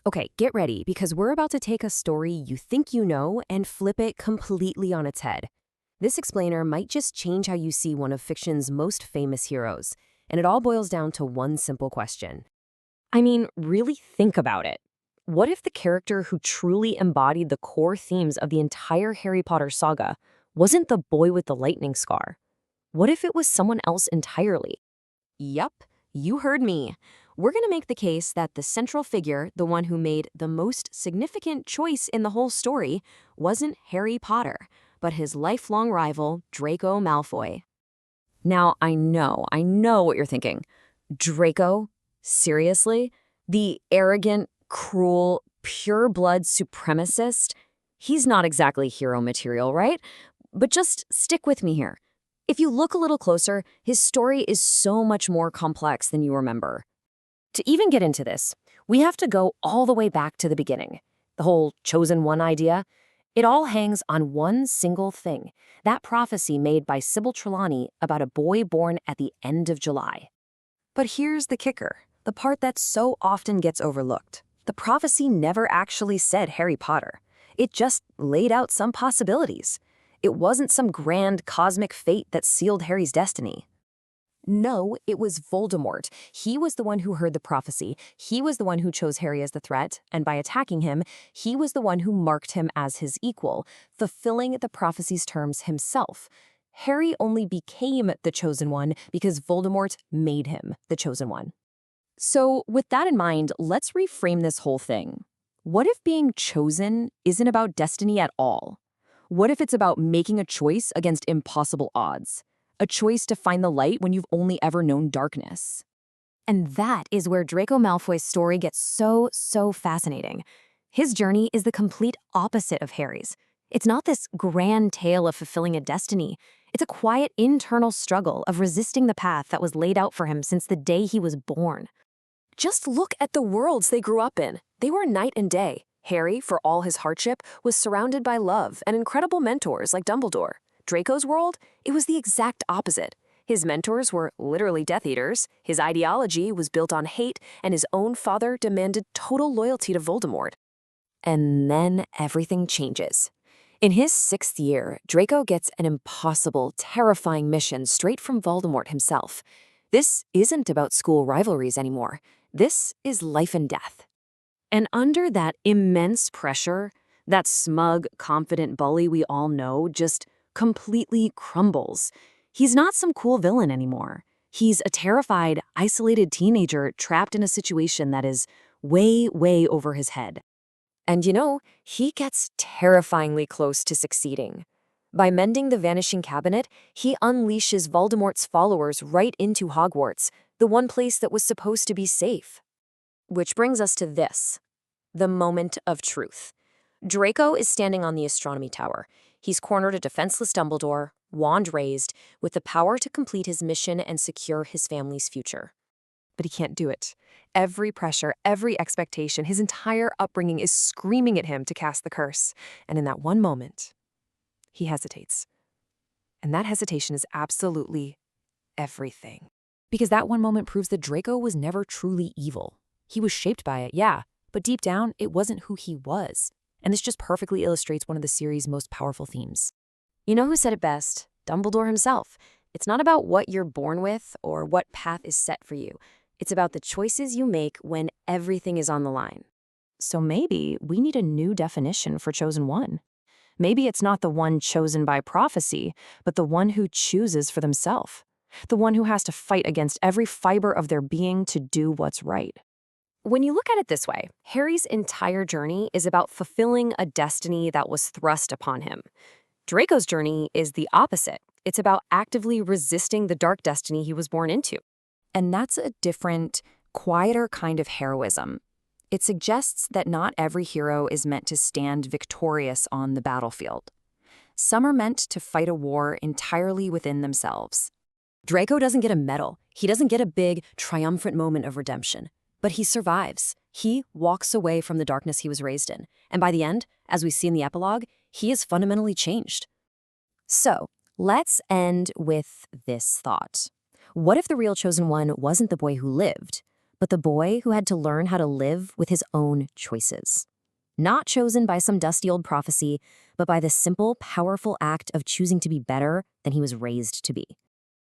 Okay, get ready because we're about to take a story you think you know and flip it completely on its head. This explainer might just change how you see one of fiction's most famous heroes, and it all boils down to one simple question. I mean, really think about it. What if the character who truly embodied the core themes of the entire Harry Potter saga wasn't the boy with the lightning scar? What if it was someone else entirely? Yup, you heard me. We're going to make the case that the central figure, the one who made the most significant choice in the whole story, wasn't Harry Potter, but his lifelong rival, Draco Malfoy. Now, I know what you're thinking. Draco? Seriously? The arrogant, cruel, pure-blood supremacist? He's not exactly hero material, right? But just stick with me here. If you look a little closer, his story is so much more complex than you remember. To even get into this, we have to go all the way back to the beginning. The whole chosen one idea. It all hangs on one single thing, that prophecy made by Sybil Trelawney about a boy born at the end of July. But here's the kicker, the part that so often gets overlooked. The prophecy never actually said Harry Potter. It just laid out some possibilities. It wasn't some grand cosmic fate that sealed Harry's destiny. No, it was Voldemort. He was the one who heard the prophecy. He was the one who chose Harry as the threat, and by attacking him, he was the one who marked him as his equal, fulfilling the prophecy's terms himself. Harry only became the chosen one because Voldemort made him the chosen one. So, with that in mind, let's reframe this whole thing. What if being chosen isn't about destiny at all? What if it's about making a choice against impossible odds? A choice to find the light when you've only ever known darkness? And that is where Draco Malfoy's story gets so fascinating. His journey is the complete opposite of Harry's. It's not this grand tale of fulfilling a destiny. It's a quiet internal struggle of resisting the path that was laid out for him since the day he was born. Just look at the worlds they grew up in. They were night and day. Harry, for all his hardship, was surrounded by love and incredible mentors like Dumbledore. Draco's world, it was the exact opposite. His mentors were literally Death Eaters, his ideology was built on hate, and his own father demanded total loyalty to Voldemort. And then everything changes. In his 6th year, Draco gets an impossible, terrifying mission straight from Voldemort himself. This isn't about school rivalries anymore. This is life and death. And under that immense pressure, that smug, confident bully we all know just completely crumbles. He's not some cool villain anymore. He's a terrified, isolated teenager trapped in a situation that is way over his head. And he gets terrifyingly close to succeeding. By mending the vanishing cabinet, he unleashes Voldemort's followers right into Hogwarts, the one place that was supposed to be safe. Which brings us to this, the moment of truth. Draco is standing on the astronomy tower. He's cornered a defenseless Dumbledore, wand raised, with the power to complete his mission and secure his family's future. But he can't do it. Every pressure, every expectation, his entire upbringing is screaming at him to cast the curse. And in that one moment, he hesitates. And that hesitation is absolutely everything. Because that one moment proves that Draco was never truly evil. He was shaped by it, yeah, but deep down, it wasn't who he was. And this just perfectly illustrates one of the series' most powerful themes. You know who said it best? Dumbledore himself. It's not about what you're born with or what path is set for you. It's about the choices you make when everything is on the line. So maybe we need a new definition for chosen one. Maybe it's not the one chosen by prophecy, but the one who chooses for themselves. The one who has to fight against every fiber of their being to do what's right. When you look at it this way, Harry's entire journey is about fulfilling a destiny that was thrust upon him. Draco's journey is the opposite. It's about actively resisting the dark destiny he was born into. And that's a different, quieter kind of heroism. It suggests that not every hero is meant to stand victorious on the battlefield. Some are meant to fight a war entirely within themselves. Draco doesn't get a medal. He doesn't get a big, triumphant moment of redemption. But he survives. He walks away from the darkness he was raised in. And by the end, as we see in the epilogue, he is fundamentally changed. So, let's end with this thought. What if the real chosen one wasn't the boy who lived, but but the boy who had to learn how to live with his own choices. Not chosen by some dusty old prophecy, but by the simple, powerful act of choosing to be better than he was raised to be.